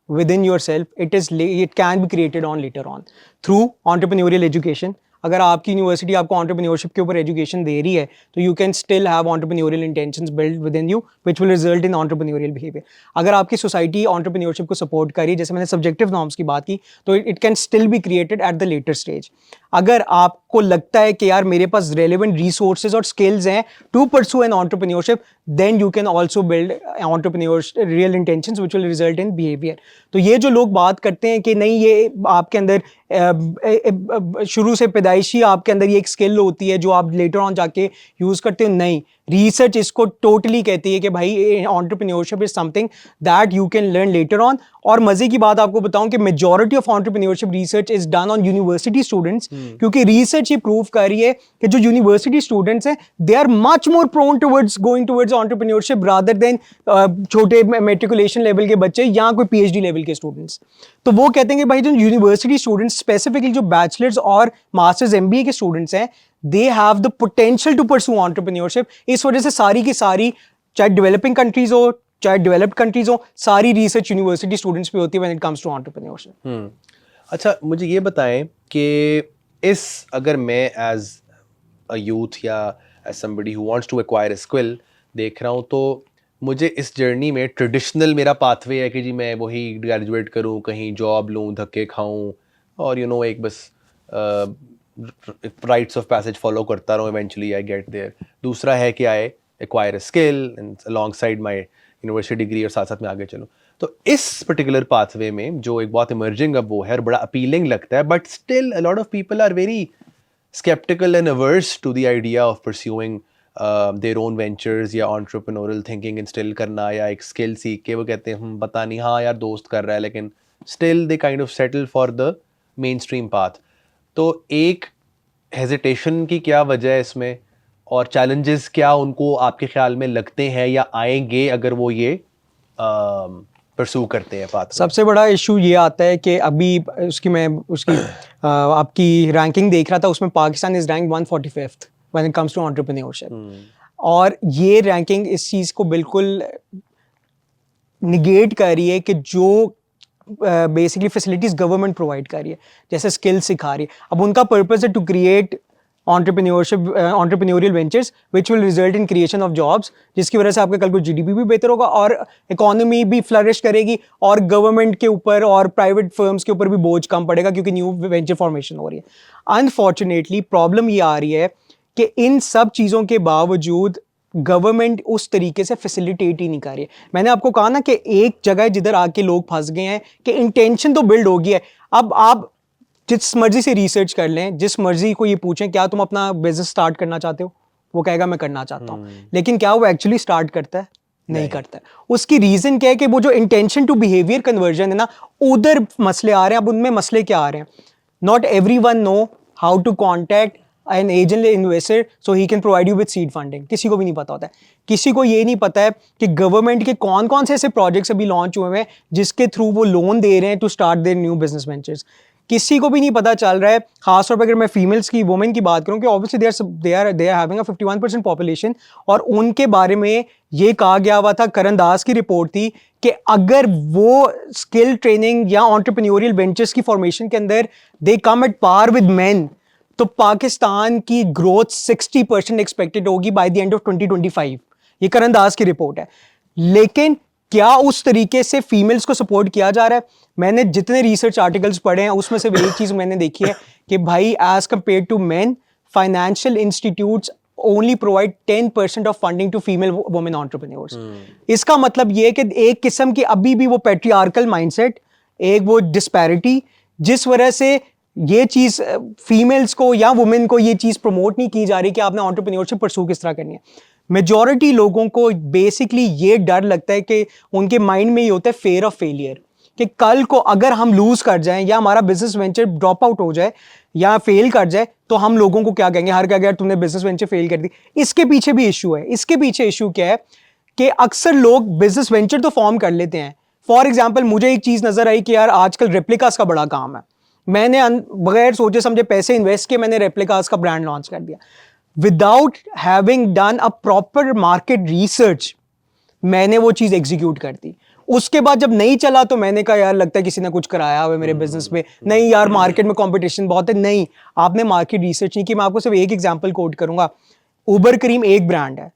within yourself, it can be created on later on through entrepreneurial education. अगर आपकी यूनिवर्सिटी आपको एंटरप्रेन्योरशिप के ऊपर एजुकेशन दे रही है तो you can still have entrepreneurial intentions build with in you which will result in entrepreneurial behaviour. अगर आपकी सोसाइटी एंटरप्रेन्योरशिप को सपोर्ट कर रही है, जैसे मैंने सब्जेक्टिव नॉर्म्स की बात की, तो it can still be created at the later stage. अगर आपको लगता है कि यार मेरे पास रेलेवेंट रिसोर्सेज और स्किल्स हैं to pursue an entrepreneurship, then you can also build entrepreneurial intentions which will result in behaviour. तो ये जो लोग बात करते हैं कि नहीं ये आपके अंदर शुरू से पैदाइशी आपके अंदर ये एक स्किल होती है जो आप लेटर ऑन जाके यूज करते हो, नहीं, रिसर्च इसको टोटली कहती है कि भाई entrepreneurship is something that you can learn later on. और मजे की बात आपको बताऊं कि majority of entrepreneurship research is done on university students, क्योंकि रिसर्च ये प्रूव कर रही है कि जो यूनिवर्सिटी स्टूडेंट्स हैं they are much more prone towards going towards entrepreneurship rather than छोटे मेट्रिकुलेशन लेवल के बच्चे या कोई पीएचडी लेवल के स्टूडेंट्स। तो वो कहते हैं कि भाई जो यूनिवर्सिटी स्टूडेंट्स स्पेसिफिकली जो बैचलर्स और मास्टर्स एमबीए के स्टूडेंट्स हैं they have the potential to pursue entrepreneurship. इस वजह से सारी की सारी, चाहे डेवलपिंग कंट्रीज हो चाहे डेवलप्ड कंट्रीज हो, सारी रिसर्च यूनिवर्सिटी स्टूडेंट्स पे होती है when it comes to entrepreneurship. अच्छा, मुझे ये बताएं कि अगर मैं एज अ यूथ या as somebody who wants to acquire a skill देख रहा हूँ, तो मुझे इस जर्नी में ट्रेडिशनल मेरा पाथवे है कि जी मैं वही ग्रेजुएट करूँ, कहीं जॉब लूँ, धक्के खाऊँ और एक बस राइट्स ऑफ पैसेज फॉलो करता रहूँ, इवेंचुअली आई गेट देयर। दूसरा है कि I acquire a skill and alongside my university degree और साथ साथ में आगे चलूँ। तो इस पर्टिकुलर पाथवे में जो एक बहुत इमर्जिंग अब वो है और बड़ा अपीलिंग लगता है, but still a lot of people are very skeptical and averse to the idea of pursuing their own ventures या entrepreneurial thinking instill करना या एक skill सीख के वो कहते हैं हम पता नहीं, हाँ यार दोस्त कर रहा है, लेकिन still they kind of settle for the mainstream path। तो एक hesitation की क्या वजह है इसमें और challenges क्या उनको आपके ख्याल में लगते हैं या आएंगे अगर वो ये परस्यू करते हैं पाथ? सबसे बड़ा इशू ये आता है कि अभी उसकी आपकी रैंकिंग देख रहा था, उसमें Pakistan is rank 145th when it comes to entrepreneurship. और ये रैंकिंग इस चीज़ को बिल्कुल निगेट कर रही है कि जो बेसिकली फैसिलिटीज गवर्नमेंट प्रोवाइड कर रही है, जैसे स्किल सिखा रही है, अब उनका पर्पस है to create entrepreneurial ventures which will result in creation of jobs, जिसकी वजह से आपका कल को जीडीपी भी बेहतर होगा और इकोनॉमी भी फ्लरिश करेगी और गवर्नमेंट के ऊपर और प्राइवेट फर्म्स के ऊपर भी बोझ कम पड़ेगा क्योंकि न्यू वेंचर फॉर्मेशन हो रही है। अनफॉर्चुनेटली प्रॉब्लम ये आ रही है कि इन सब चीज़ों के बावजूद गवर्नमेंट उस तरीके से फैसिलिटेट ही नहीं कर रही है। मैंने आपको कहा ना कि एक जगह जिधर आके लोग फंस गए हैं कि इंटेंशन तो बिल्ड हो गई है, अब आप जिस मर्जी से रिसर्च कर लें, जिस मर्जी को ये पूछें क्या तुम अपना बिजनेस स्टार्ट करना चाहते हो, वो कहेगा मैं करना चाहता हूँ, लेकिन क्या वो एक्चुअली स्टार्ट करता है? नहीं करता है। उसकी रीजन क्या है कि वो जो इंटेंशन टू बिहेवियर कन्वर्जन है ना, उधर मसले आ रहे हैं। अब उनमें मसले क्या आ रहे हैं? Not everyone know how to contact an angel investor so he can provide you with seed funding. किसी को भी नहीं पता होता है। किसी को ये नहीं पता है कि गवर्नमेंट के कौन कौन से ऐसे प्रोजेक्ट्स अभी लॉन्च हुए हैं जिसके थ्रू वो लोन दे रहे हैं to start their new business ventures. किसी को भी नहीं पता चल रहा है। खासतौर पर अगर मैं फीमेल्स की, वुमेन की बात करूं कि obviously they are having a 51% population, और उनके बारे में ये कहा गया हुआ था, करण दास की रिपोर्ट थी कि अगर वो स्किल ट्रेनिंग या एंटरप्रेन्योरियल वेंचर्स की फॉर्मेशन के अंदर दे कम एट पार विद मेन, तो पाकिस्तान की ग्रोथ 60% एक्सपेक्टेड होगी बाय द एंड ऑफ 2025। ये करण दास की रिपोर्ट है। लेकिन क्या उस तरीके से फीमेल्स को सपोर्ट किया जा रहा है? मैंने जितने रिसर्च आर्टिकल्स पढ़े हैं उसमें से एक चीज मैंने देखी है कि भाई as compare to men, financial institutes only provide 10% of funding to female women entrepreneurs. इसका मतलब ये है कि एक किस्म की अभी भी वो पैट्रियार्कल माइंडसेट, एक वो डिस्पैरिटी, जिस वजह से ये चीज फीमेल्स को या वुमेन को ये चीज प्रमोट नहीं की जा रही कि आपने एंटरप्रेन्योरशिप परस्यू किस तरह करनी है। मेजॉरिटी लोगों को बेसिकली ये डर लगता है कि उनके माइंड में ये होता है फेयर ऑफ फेलियर, कि कल को अगर हम लूज कर जाएं या हमारा बिजनेस वेंचर ड्रॉप आउट हो जाए या फेल कर जाए तो हम लोगों को क्या कहेंगे, हर क्या गया तुमने बिजनेस वेंचर फेल कर दी। इसके पीछे भी इशू है। इसके पीछे इशू क्या है कि अक्सर लोग बिजनेस वेंचर तो फॉर्म कर लेते हैं। फॉर एग्जाम्पल मुझे एक चीज नजर आई कि यार आजकल रेप्लिकास का बड़ा काम है। मैंने बगैर सोचे समझे पैसे इन्वेस्ट किए, मैंने रेप्लिकास का ब्रांड लॉन्च कर दिया without having done a proper market research. मैंने वो चीज एग्जीक्यूट कर दी। उसके बाद जब नहीं चला तो मैंने कहा यार लगता है किसी ने कुछ कराया हुआ है मेरे बिजनेस में, नहीं यार मार्केट में कंपटीशन बहुत है, नहीं आपने मार्केट रिसर्च नहीं की। मैं आपको सिर्फ एक एग्जांपल कोट करूंगा, उबर करीम एक ब्रांड है,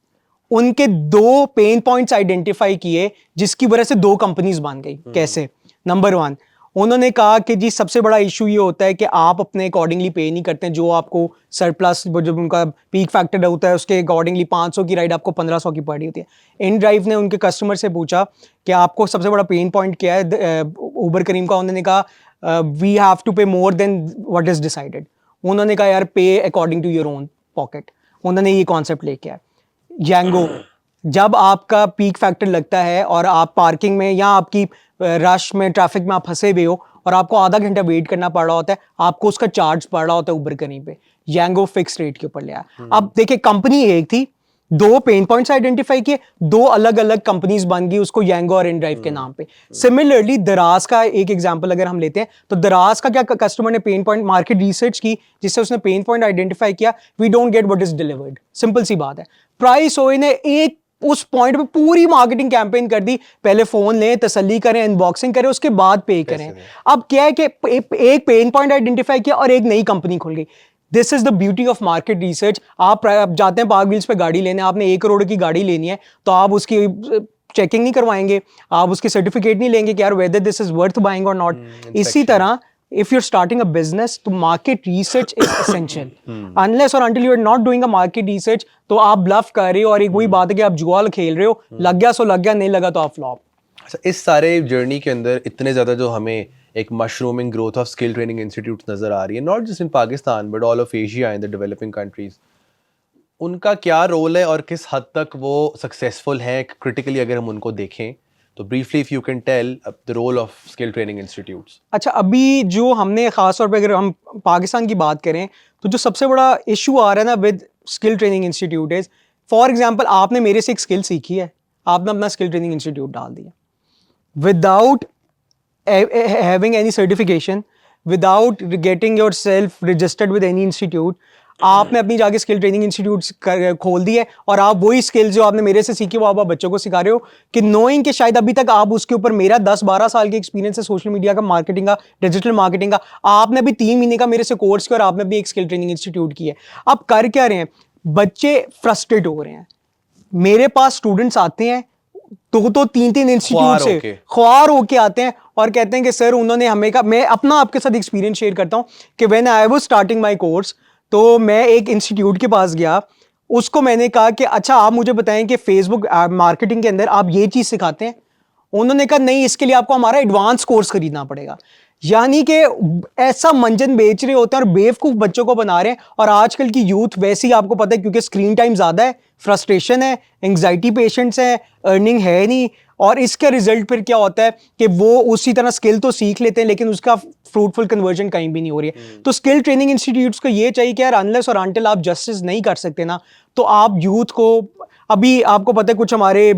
उनके 2 पेन पॉइंट्स आइडेंटिफाई किए जिसकी वजह से 2 कंपनीज बन गई। कैसे? नंबर 1, उन्होंने कहा कि जी सबसे बड़ा इशू ये होता है कि आप अपने अकॉर्डिंगली पे नहीं करते हैं, जो आपको सरप्लस जब उनका पीक फैक्टर होता है उसके अकॉर्डिंगली 500 की राइड आपको 1500 की पड़ी होती है। इन ड्राइव ने उनके कस्टमर से पूछा कि आपको सबसे बड़ा पेन पॉइंट क्या है उबर करीम का, उन्होंने कहा we have to pay more than what is decided. उन्होंने कहा यार pay according to your own pocket, उन्होंने ये कॉन्सेप्ट लेके आया। Django, जब आपका पीक फैक्टर लगता है और आप पार्किंग में या आपकी रश में ट्रैफिक में आप फंसे हुए हो और आपको आधा घंटा वेट करना पड़ रहा होता है, आपको उसका चार्ज पड़ रहा होता है उबर कहीं पे, Django फिक्स रेट के ऊपर ले आया। अब देखिए कंपनी एक थी, 2 पेन पॉइंट्स आइडेंटिफाई किए, 2 अलग अलग कंपनीज बन गई उसको Django और InDrive के नाम पे। सिमिलरली दराज का एक एग्जांपल अगर हम लेते हैं तो दराज का क्या कस्टमर ने पेन पॉइंट मार्केट रिसर्च की जिससे उसने पेन पॉइंट आइडेंटिफाई किया, we don't get what is delivered, simple सी बात है। प्राइस ओए ने एक उस पॉइंट पे पूरी मार्केटिंग कैंपेन कर दी, पहले फोन लें, तसल्ली करें, अनबॉक्सिंग करें, उसके बाद पे करें। अब क्या है कि एक पेन पॉइंट आइडेंटिफाई किया और एक नई कंपनी खुल गई। This is the beauty of market research. आप जाते हैं पार्क व्हील्स पे गाड़ी लेने, आपने 1 करोड़ की गाड़ी लेनी है तो आप उसकी चेकिंग नहीं करवाएंगे, आप उसके सर्टिफिकेट नहीं लेंगे कि यार whether this is worth buying और नॉट। इसी तरह if you're starting a business तो market research is essential. Unless or until you are not doing a market research तो आप ब्लफ कर रहे हो और एक वही बात है कि आप जुआ खेल रहे हो, लग गया सो लग गया, नहीं लगा तो आप फ्लॉप। अच्छा, इस सारे जर्नी के अंदर इतने ज़्यादा जो हमें एक mushrooming growth of skill training institute नज़र आ रही है, not just in Pakistan but all of Asia in the developing countries, उनका क्या रोल है और किस हद तक वो सक्सेसफुल हैं क्रिटिकली अगर हम उनको देखें तो briefly if you can tell the role of skill training institutes. अच्छा, अभी जो हमने खास तौर पे अगर हम पाकिस्तान की बात करें तो जो सबसे बड़ा इशू आ रहा है ना with skill training institute is, for example आपने मेरे से एक स्किल सीखी है, आपने अपना स्किल ट्रेनिंग इंस्टीट्यूट डाल दिया without having any certification, without getting your self registered with any institute, आपने अपनी जाके स्किल ट्रेनिंग इंस्टीट्यूट खोल दी है और आप वही स्किल जो आपने मेरे से सीखी वो आप बच्चों को सिखा रहे हो कि नोइंग कि शायद अभी तक आप उसके ऊपर, मेरा 10-12 साल के एक्सपीरियंस है सोशल मीडिया का, मार्केटिंग का, डिजिटल मार्केटिंग का, आपने अभी 3 महीने का मेरे से कोर्स किया और आपने भी एक स्किल ट्रेनिंग इंस्टीट्यूट की है। अब कर क्या रहे हैं, बच्चे फ्रस्ट्रेट हो रहे हैं, मेरे पास स्टूडेंट्स आते हैं 2-3 इंस्टीट्यूट से ख्वार होके आते हैं और कहते हैं कि सर उन्होंने हमें का, मैं अपना आपके साथ एक्सपीरियंस शेयर करता हूं कि when I was starting my course तो मैं एक इंस्टीट्यूट के पास गया, उसको मैंने कहा कि अच्छा आप मुझे बताएं कि फेसबुक मार्केटिंग के अंदर आप ये चीज़ सिखाते हैं। उन्होंने कहा नहीं, इसके लिए आपको हमारा एडवांस कोर्स खरीदना पड़ेगा। यानी कि ऐसा मंजन बेच रहे होते हैं और बेवकूफ़ बच्चों को बना रहे हैं। और आजकल की यूथ वैसे ही आपको पता है क्योंकि स्क्रीन टाइम ज़्यादा है, फ्रस्ट्रेशन है, एंग्जाइटी पेशेंट्स हैं, अर्निंग है नहीं, और इसका रिजल्ट फिर क्या होता है कि वो उसी तरह स्किल तो सीख लेते हैं लेकिन उसका फ्रूटफुल कन्वर्जन कहीं भी नहीं हो रही है। तो स्किल ट्रेनिंग इंस्टीट्यूट्स को ये चाहिए कि यार अनलेस और अनटिल आप जस्टिस नहीं कर सकते ना, तो आप यूथ को, अभी आपको पता है कुछ हमारे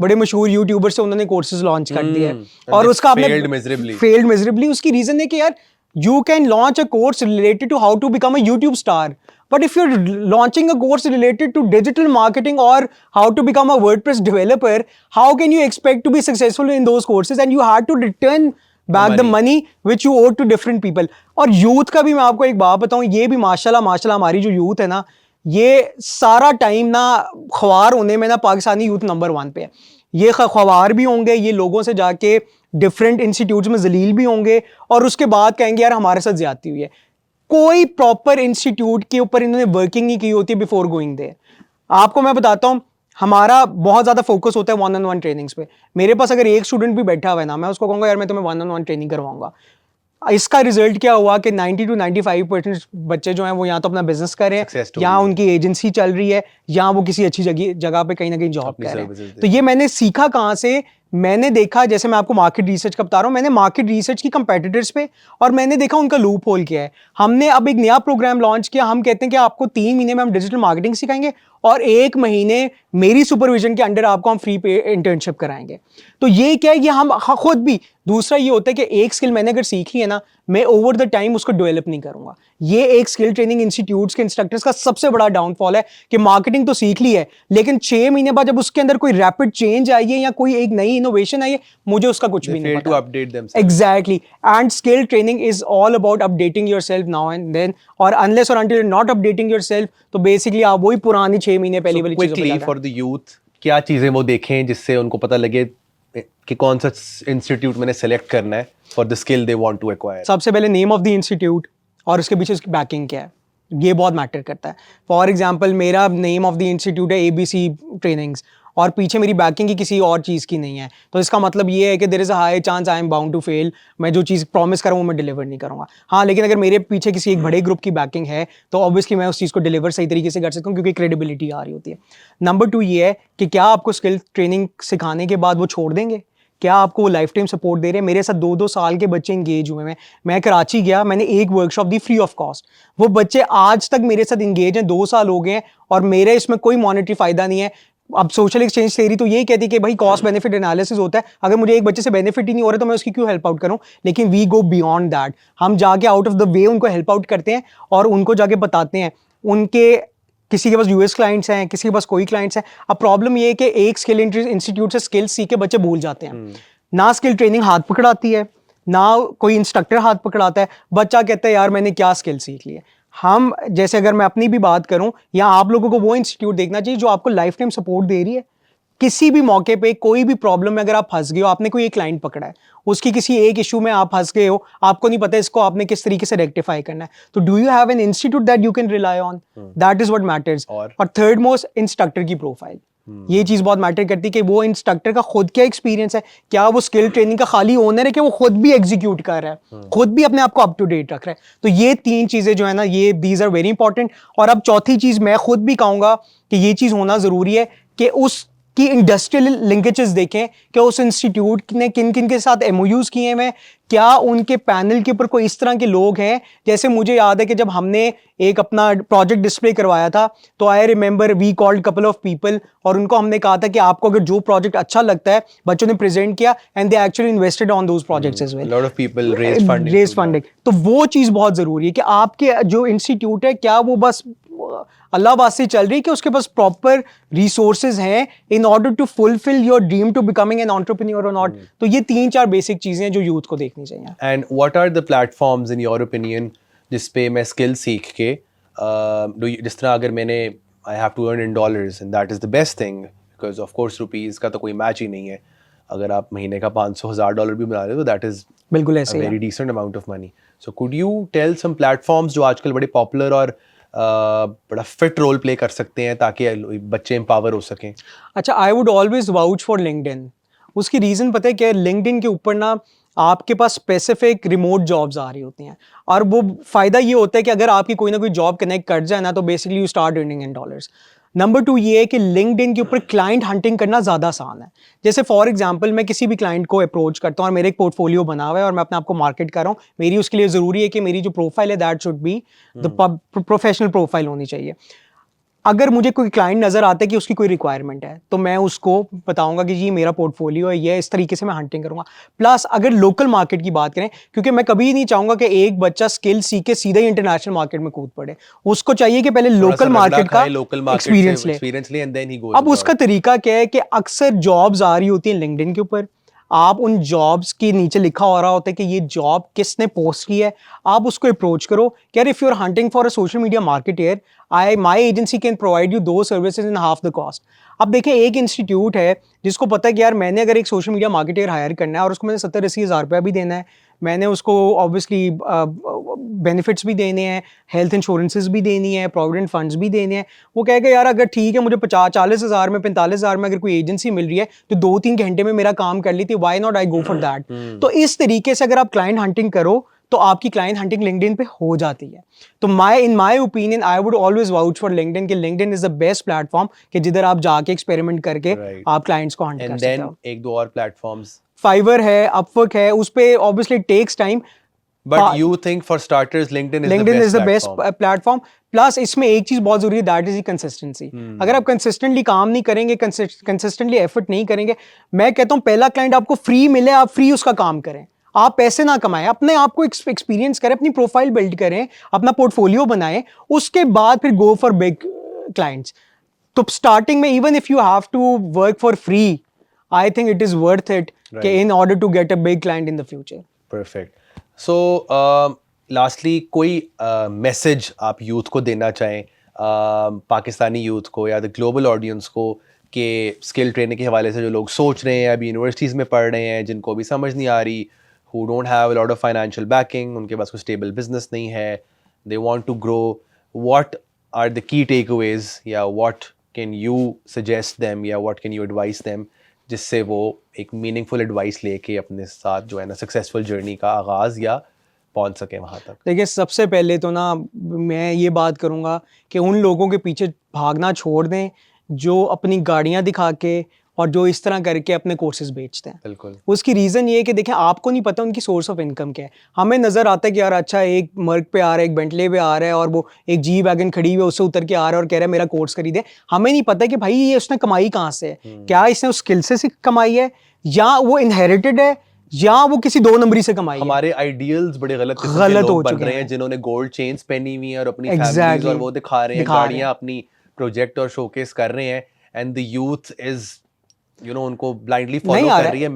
बड़े मशहूर यूट्यूबर से उन्होंने कोर्सेज लॉन्च कर दिए और उसका आपने फेल्ड मिजरेबली। उसकी रीजन है कि यार you can launch a course related to how to become a YouTube star, but if you're launching a course related to digital marketing or how to become a WordPress developer, how can you expect to be successful in those courses, and you had to return back the money which you owed to different people. और youth का भी मैं आपको एक बात बताऊं, ये भी माशाल्लाह हमारी जो youth है ना, ये सारा टाइम ना ख्वार होने में ना पाकिस्तानी यूथ नंबर 1 पे है। ये ख्वार भी होंगे, ये लोगों से जाके डिफरेंट इंस्टीट्यूट्स में जलील भी होंगे और उसके बाद कहेंगे यार हमारे साथ ज्यादती हुई है। कोई प्रॉपर इंस्टीट्यूट के ऊपर इन्होंने वर्किंग नहीं की होती बिफोर गोइंग देयर। आपको मैं बताता हूँ, हमारा बहुत ज़्यादा फोकस होता है 1-on-1 ट्रेनिंग्स पे। मेरे पास अगर एक स्टूडेंट भी बैठा हुआ है ना, मैं उसको कहूँगा यार मैं तुम्हें 1-on-1 ट्रेनिंग करवाऊंगा। इसका रिजल्ट क्या हुआ कि 90 to 95% बच्चे जो हैं वो या तो अपना बिजनेस कर रहे हैं, या उनकी एजेंसी चल रही है, या वो किसी अच्छी जगह पे कहीं ना कहीं जॉब कर रहे हैं। तो ये मैंने सीखा कहाँ से, मैंने देखा, जैसे मैं आपको मार्केट रिसर्च का बता रहा हूँ, मैंने मार्केट रिसर्च की कंपेटिटर्स पे और मैंने देखा उनका लूप होल क्या है। हमने अब एक नया प्रोग्राम लॉन्च किया, हम कहते हैं कि आपको 3 महीने में हम डिजिटल मार्केटिंग सिखाएंगे और 1 महीने मेरी सुपरविजन के अंडर आपको हम फ्री पे इंटर्नशिप कराएंगे। तो ये क्या है, ये हम खुद भी, दूसरा ये होता है कि एक स्किल मैंने अगर सीख ली है ना, मैं ओवर द टाइम उसको डेवलप नहीं करूंगा। ये एक स्किल ट्रेनिंग इंस्टीट्यूट्स के इंस्ट्रक्टर्स का सबसे बड़ा डाउनफॉल है कि मार्केटिंग तो सीख ली है, लेकिन 6 महीने बाद जब उसके अंदर कोई रैपिड चेंज आई है या कोई एक नई इनोवेशन आई है, मुझे उसका कुछ भी नहीं fail to पता। update themselves. Exactly. And skill training is all about updating yourself now and then. और unless or until you're not updating yourself, तो basically आप वही पुरानी 6 महीने पहली वाली चीजों पे क्विकली जा रहे हैं। फॉर द यूथ क्या चीजें वो देखें जिससे उनको पता लगे कि कौन सा इंस्टीट्यूट मैंने सेलेक्ट करना है for the skill they want to acquire? सबसे पहले नेम ऑफ द इंस्टीट्यूट और उसके पीछे उसकी बैकिंग क्या है, ये बहुत मैटर करता है। फॉर एग्जाम्पल मेरा नेम ऑफ द इंस्टीट्यूट है ABC ट्रेनिंग्स और पीछे मेरी बैकिंग की किसी और चीज़ की नहीं है, तो इसका मतलब ये है कि there is a high chance I am bound to fail. मैं जो चीज़ प्रॉमिस कर रहा हूँ वो मैं डिलीवर नहीं करूँगा। हाँ, लेकिन अगर मेरे पीछे किसी एक बड़े ग्रुप की बैकिंग है तो ऑब्वियसली मैं उस चीज़ को डिलीवर सही तरीके से कर सकता हूँ, क्योंकि क्रेडिबिलिटी आ रही होती है। नंबर 2 ये है कि क्या आपको स्किल ट्रेनिंग सिखाने के बाद वो छोड़ देंगे, क्या आपको वो लाइफ टाइम सपोर्ट दे रहे हैं। मेरे साथ 2-2 साल के बच्चे इंगेज हुए हैं। मैं कराची गया, मैंने एक workshop the free of cost. वो बच्चे आज तक मेरे साथ इंगेज हैं, 2 साल हो गए हैं और मेरे इसमें कोई मॉनेटरी फायदा नहीं है। अब सोशल एक्सचेंज थ्योरी तो यही कहती है कि भाई कॉस्ट बेनिफिट एनालिसिस होता है। अगर मुझे एक बच्चे से बेनिफिट ही नहीं हो रहा तो मैं उसकी क्यों हेल्प आउट करूं। लेकिन वी गो बियॉन्ड दैट, हम जाके आउट ऑफ द वे उनको हेल्प आउट करते हैं और उनको जाके बताते हैं। उनके किसी के पास US क्लाइंट्स हैं, किसी के पास कोई क्लाइंट्स हैं। अब प्रॉब्लम ये है कि एक स्किल इंस्टीट्यूट से स्किल सीख के बच्चे भूल जाते हैं। ना स्किल ट्रेनिंग हाथ पकड़ाती है, ना कोई इंस्ट्रक्टर हाथ पकड़ाता है। बच्चा कहता है यार मैंने क्या स्किल सीख ली है। हम जैसे अगर मैं अपनी भी बात करूं, या आप लोगों को वो इंस्टीट्यूट देखना चाहिए जो आपको लाइफ टाइम सपोर्ट दे रही है। किसी भी मौके पे कोई भी प्रॉब्लम में अगर आप फंस गए हो, आपने कोई एक क्लाइंट पकड़ा है, उसकी किसी एक इशू में आप फंस गए हो, आपको नहीं पता इसको आपने किस तरीके से रेक्टिफाई करना है, तो do you have an institute that you can rely on? That is what matters. और थर्ड मोस्ट, इंस्ट्रक्टर की प्रोफाइल। ये चीज बहुत मैटर करती है कि वो इंस्ट्रक्टर का खुद क्या एक्सपीरियंस है, क्या वो स्किल ट्रेनिंग का खाली ओनर है कि वो खुद भी एग्जीक्यूट कर रहा है, खुद भी अपने आप को अप टू डेट रख रहा है। तो ये 3 चीजें जो है ना, ये दीज आर वेरी इंपॉर्टेंट। और अब चौथी चीज मैं खुद भी कहूंगा कि ये चीज होना जरूरी है कि उसकी इंडस्ट्रियल लिंकेजेस देखें कि उस इंस्टीट्यूट ने किन किन के साथ MOUs किए हैं, क्या उनके पैनल के ऊपर कोई इस तरह के लोग हैं। जैसे मुझे याद है कि जब हमने एक अपना प्रोजेक्ट डिस्प्ले करवाया था तो I remember we called couple of people और उनको हमने कहा था कि आपको अगर जो प्रोजेक्ट अच्छा लगता है, बच्चों ने प्रेजेंट किया and they actually invested on those projects as well. Lot of people raise funding. तो वो चीज बहुत जरूरी है कि आपके जो इंस्टीट्यूट है क्या वो बस अल्लाह वास्ते चल रही है कि उसके पास प्रॉपर रिसोर्सेज हैं in order to fulfil your dream to becoming an entrepreneur और नॉट। तो ये 3-4 बेसिक चीजें हैं जो यूथ को देखनी चाहिए। And what are the platforms in your opinion जिस पे मैं स्किल सीख के जिस तरह अगर मैंने I have to earn in dollars and that is the best thing because of course rupees का तो कोई मैच ही नहीं है। अगर आप महीने का $500,000 भी बना रहे हो तो दैट इज़ बिल्कुल ऐसे very decent amount of money. So could you tell some platforms जो आजकल बड़े पॉपुलर और बड़ा फिट रोल प्ले कर सकते हैं ताकि बच्चे एम्पावर हो सकें? अच्छा, आई would always vouch for LinkedIn. उसकी रीज़न पता है क्या है? लिंक्डइन के ऊपर ना आपके पास स्पेसिफिक रिमोट जॉब्स आ रही होती हैं और वो फ़ायदा ये होता है कि अगर आपकी कोई ना कोई जॉब कनेक्ट कर जाए ना तो basically you start earning in dollars. Number 2 ये है कि लिंक्डइन के ऊपर क्लाइंट हंटिंग करना ज़्यादा आसान है। जैसे फॉर एग्जांपल मैं किसी भी क्लाइंट को अप्रोच करता हूँ और मेरे एक पोर्टफोलियो बना हुआ है और मैं अपने आप को मार्केट कर रहा हूँ, मेरी उसके लिए ज़रूरी है कि मेरी जो प्रोफाइल है that should be the professional profile होनी चाहिए। अगर मुझे कोई क्लाइंट नज़र आता है कि उसकी कोई रिक्वायरमेंट है तो मैं उसको बताऊंगा कि जी मेरा पोर्टफोलियो है, ये इस तरीके से मैं हंटिंग करूंगा। प्लस अगर लोकल मार्केट की बात करें, क्योंकि मैं कभी नहीं चाहूंगा कि एक बच्चा स्किल सीख के सीधा ही इंटरनेशनल मार्केट में कूद पड़े। उसको चाहिए कि पहले लोकल मार्केट का एक्सपीरियंस ले। अब उसका तरीका क्या है कि अक्सर जॉब्स आ रही होती हैं लिंक्डइन के ऊपर, आप उन जॉब्स के नीचे लिखा हो रहा होता है कि ये जॉब किसने पोस्ट की है, आप उसको अप्रोच करो कि यार if you are hunting for a social media marketeer, my agency can provide you दो services in half the cost. अब देखिए एक इंस्टीट्यूट है जिसको पता है कि यार मैंने अगर एक सोशल मीडिया मार्केटियर हायर करना है और उसको मैंने 70-80 हज़ार रुपया भी देना है, मैंने उसको ऑब्वियसली बेनिफिट्स भी देने हैं, हेल्थ इंश्योरेंसेस भी देनी है, प्रोविडेंट फंड्स भी देने हैं। वो कहेगा यार अगर ठीक है मुझे 40 हज़ार में 45 हज़ार में अगर कोई एजेंसी मिल रही है तो 2-3 घंटे में मेरा काम कर लेती है, why not I go for that. तो इस तरीके से अगर आप क्लाइंट हंटिंग करो तो आपकी क्लाइंट हंटिंग लिंक्डइन पे हो जाती है। तो in my opinion I would always vouch for LinkedIn कि LinkedIn is the best platform कि जिधर आप जाके एक्सपेरिमेंट करके आप क्लाइंट्स को हंट कर सकते हो। एक दो और प्लेटफॉर्म्स, फाइवर है, अपवर्क है, उस पे obviously takes time. But you think for starters LinkedIn is LinkedIn the is the best best platform? Platform. Plus इसमें एक चीज बहुत जरूरी है, दैट इज कंसिस्टेंसी. अगर आप कंसिस्टेंटली काम नहीं करेंगे, कंसिस्टेंटली एफर्ट नहीं करेंगे, मैं कहता हूं पहला क्लाइंट आपको फ्री मिले, आप फ्री उसका काम करें. आप पैसे ना कमाएं, अपने आप को एक्सपीरियंस करें, अपनी प्रोफाइल बिल्ड करें, अपना पोर्टफोलियो बनाएं, उसके बाद फिर गो फॉर बिग क्लाइंट्स. तो स्टार्टिंग में even if you have to work for free, I think it is worth it in order to get a big client in the future. Perfect. So, lastly, कोई message आप youth को देना चाहें, Pakistani youth को या the global audience को, कि skill training के हवाले से जो लोग सोच रहे हैं, अभी यूनिवर्सिटीज़ में पढ़ रहे हैं, जिनको अभी समझ नहीं आ रही, who don't have a lot of financial backing, उनके पास कोई स्टेबल बिजनेस नहीं है, they want to grow, what are the key takeaways, या what can you suggest them, या what can you advise them, जिससे वो एक मीनिंगफुल एडवाइस लेके अपने साथ जो है ना सक्सेसफुल जर्नी का आगाज़ या पहुंच सके वहाँ तक? देखिए, सबसे पहले तो ना मैं ये बात करूँगा कि उन लोगों के पीछे भागना छोड़ दें जो अपनी गाड़ियाँ दिखा के और जो इस तरह करके अपने कोर्सेज बेचते हैं. बिल्कुल. उसकी रीज़न ये है कि देखें, आपको नहीं पता उनकी सोर्स ऑफ इनकम क्या है. हमें नज़र आता है कि यार अच्छा, एक मर्क पे आ रहा है, एक बेंटले पे आ रहा है, और वो एक जी वैगन खड़ी हुई है, उससे उतर के आ रहा है और कह रहा है मेरा कोर्स खरीदे. हमें नहीं पता कि भाई ये उसने कमाई कहाँ से है. क्या इसने उस स्किल से कमाई है, या वो इनहेरिटेड है, या वो किसी 2 नंबरी से कमाई है. हमारे आइडियल्स बड़े गलत किस्म के गलत हो लोग बन चुके रहे हैं, हैं. जिन्होंने गोल्ड चेन्स पहनी हुई हैं और अपनी Exactly. फैमिलीज और वो दिखा रहे हैं, दिखा रहे गाड़ियां अपनी प्रोजेक्ट और शोकेस कर रहे हैं, एंड द यूथ इज उनको ब्लाइंडली फॉलो नहीं आ कर रहा रही है,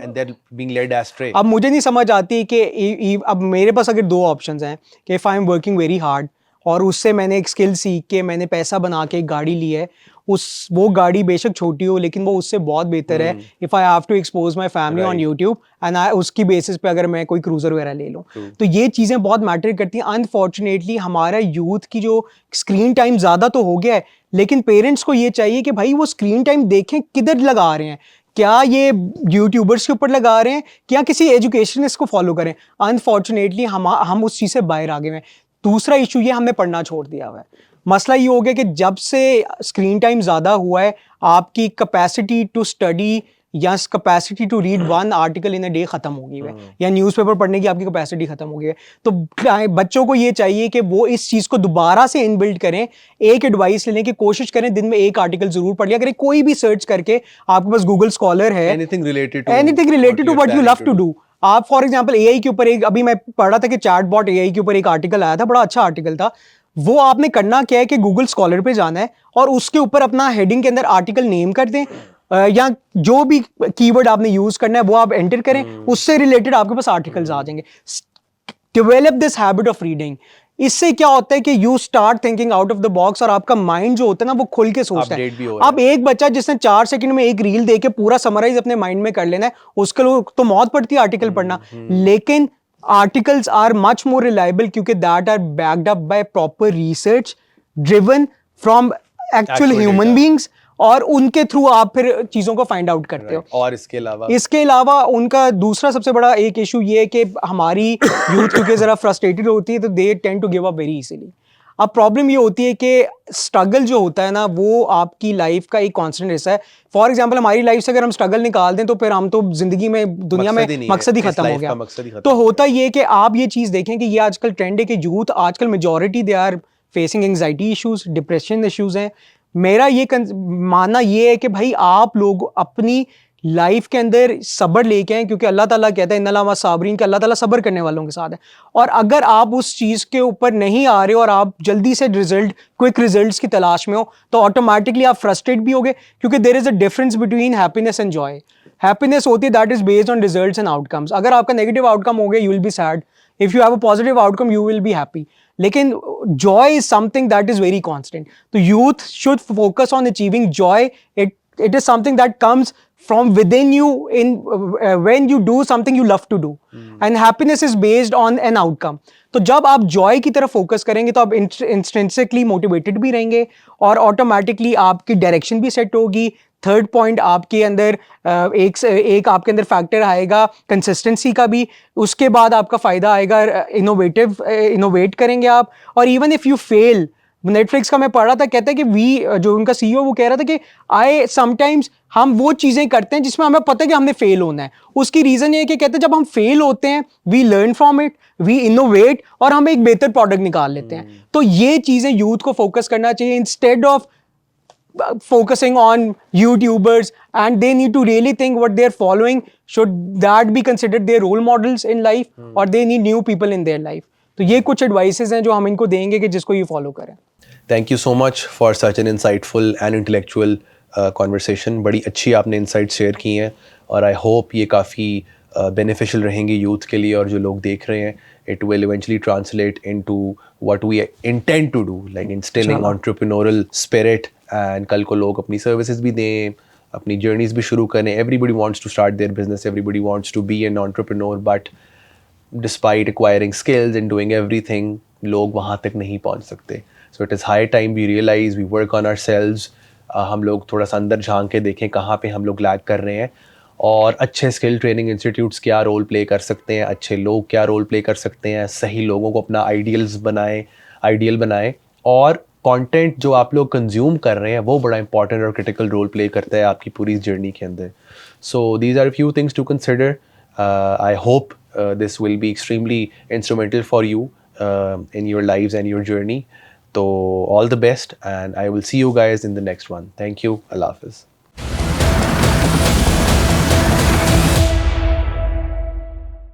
and they are being led astray. अब मुझे नहीं समझ आती कि अब मेरे पास अगर 2 ऑप्शंस हैं कि if I am working very hard और उससे मैंने एक स्किल सीख के मैंने पैसा बना के एक गाड़ी ली है, वो गाड़ी बेशक छोटी हो लेकिन वो उससे बहुत बेहतर है if I have to expose my family on YouTube, and उसकी बेसिस पे अगर मैं कोई क्रूजर वगैरह ले लूँ. तो ये चीज़ें बहुत मैटर करती हैं. अनफॉर्चुनेटली हमारा यूथ की जो स्क्रीन टाइम ज़्यादा तो हो गया है, लेकिन पेरेंट्स को ये चाहिए कि भाई वो स्क्रीन टाइम देखें किधर लगा रहे हैं. क्या ये यूट्यूबर्स के ऊपर लगा रहे हैं, क्या किसी एजुकेशनिस्ट को फॉलो करें. अनफॉर्चुनेटली हम उस चीज़ से बाहर आ गए हैं. दूसरा इशू ये, हमने पढ़ना छोड़ दिया हुआ है. मसला ये हो गया कि जब से स्क्रीन टाइम ज़्यादा हुआ है, आपकी कैपेसिटी टू स्टडी या capacity to read 1 article in a day ख़त्म हो गई है, या न्यूज़पेपर पढ़ने की आपकी कैपेसिटी ख़त्म हो गई है. तो बच्चों को ये चाहिए कि वो इस चीज़ को दोबारा से इनबिल्ड करें. एक एडवाइस लेने की कोशिश करें, दिन में 1 आर्टिकल ज़रूर पढ़ लिया करें. कोई भी सर्च करके, आपके पास गूगल स्कॉलर है, anything related to what you love to do. आप फॉर एग्जांपल एआई के ऊपर अभी मैं पढ़ रहा था कि चैटबॉट एआई के ऊपर एक आर्टिकल आया था, बड़ा अच्छा आर्टिकल था. वो आपने करना क्या है कि गूगल स्कॉलर पे जाना है और उसके ऊपर अपना हेडिंग के अंदर आर्टिकल नेम कर दें, या जो भी कीवर्ड आपने यूज करना है वो आप एंटर करें, उससे रिलेटेड आपके पास आर्टिकल्स आ जाएंगे. Develop this habit of reading. इससे क्या होता है कि you start thinking out of the box, और आपका माइंड जो होता है ना वो खुल के सोचता है. अब एक बच्चा जिसने 4 सेकंड में एक रील देके पूरा समराइज अपने माइंड में कर लेना है, उसके लोग तो मौत पड़ती है आर्टिकल पढ़ना. लेकिन articles are much more reliable क्योंकि that are backed up by proper research driven from actual human beings, और उनके थ्रू आप फिर चीज़ों को फाइंड आउट करते हो. और इसके अलावा उनका दूसरा सबसे बड़ा एक इशू ये है कि हमारी यूथ क्योंकि ज़रा फ्रस्ट्रेटेड होती है, तो they tend to give up very easily. अब प्रॉब्लम ये होती है कि स्ट्रगल जो होता है ना, वो आपकी लाइफ का एक कांस्टेंट हिस्सा है. फॉर एग्जांपल हमारी लाइफ से अगर हम स्ट्रगल निकाल दें तो फिर हम तो जिंदगी में, दुनिया में मकसद ही खत्म हो गया. तो होता ये कि आप ये चीज़ देखें कि ये आजकल ट्रेंड है कि यूथ आजकल majority they are facing anxiety issues, depression issues हैं. मेरा ये मानना ये है कि भाई आप लोग अपनी लाइफ के अंदर सब्र लेके आए, क्योंकि अल्लाह ताला कहता है इन्नल्लाह मअस साबिरीन, कि अल्लाह ताला सब्र करने वालों के साथ है. और अगर आप उस चीज़ के ऊपर नहीं आ रहे हो और आप जल्दी से क्विक रिजल्ट्स की तलाश में हो, तो ऑटोमेटिकली आप फ्रस्ट्रेट भी होगे, क्योंकि there is a difference between happiness and joy. Happiness होती है that is based on results and outcomes. अगर आपका नेगेटिव आउटकम हो गया, you will be sad. If you have a positive outcome, you will be happy. लेकिन joy is something that is very constant. तो youth should focus on achieving joy. It is something that comes from within you when you do something you love to do. And happiness is based on an outcome. तो जब आप joy की तरफ focus करेंगे तो आप intrinsically motivated भी रहेंगे और automatically आपकी direction भी set होगी. थर्ड पॉइंट, आपके अंदर एक आपके अंदर फैक्टर आएगा कंसिस्टेंसी का भी. उसके बाद आपका फ़ायदा आएगा इनोवेट करेंगे आप. और even if you fail, Netflix का मैं पढ़ रहा था, कहता है कि जो उनका सीईओ वो कह रहा था कि आई समटाइम्स हम वो चीजें करते हैं जिसमें हमें पता है कि हमने फेल होना है। उसकी रीजन ये है कि कहते हैं जब हम फेल होते हैं we learn from it, we innovate और हम एक बेहतर प्रोडक्ट निकाल लेते हैं। तो ये चीजें यूथ को फोकस करना चाहिए instead of focusing on YouTubers, and they need to really think what they're following, should that be considered their role models in life, or they need new people in their life. तो ये कुछ advices हैं जो हम इनको देंगे कि जिसको ये फॉलो करें। Thank you so much for such an insightful and intellectual conversation. बड़ी अच्छी आपने इंसाइट्स शेयर की हैं और आई होप ये काफ़ी बेनिफिशियल रहेंगी यूथ के लिए और जो लोग देख रहे हैं। It will eventually translate into what we intend to do, like instilling entrepreneurial spirit, and कल को लोग अपनी सर्विसेज भी दें, अपनी जर्नीज भी शुरू करें। Everybody wants to start their business, everybody wants to be an entrepreneur, but despite acquiring skills and doing everything, लोग वहाँ तक नहीं पहुँच सकते। So it is high time we realize, we work on ourselves, हम लोग थोड़ा सा अंदर झांक के देखें कहाँ पे हम लोग लैग कर रहे हैं और अच्छे स्किल ट्रेनिंग इंस्टीट्यूट्स क्या रोल प्ले कर सकते हैं, अच्छे लोग क्या रोल प्ले कर सकते हैं, सही लोगों को अपना आइडियल बनाएं और कंटेंट जो आप लोग कंज्यूम कर रहे हैं वो बड़ा इंपॉर्टेंट और क्रिटिकल रोल प्ले करता है आपकी पूरी जर्नी के अंदर। So these are few things to consider. I hope this will be extremely instrumental for you in your lives and your journey. So all the best, and I will see you guys in the next one. Thank you. Allah Hafiz.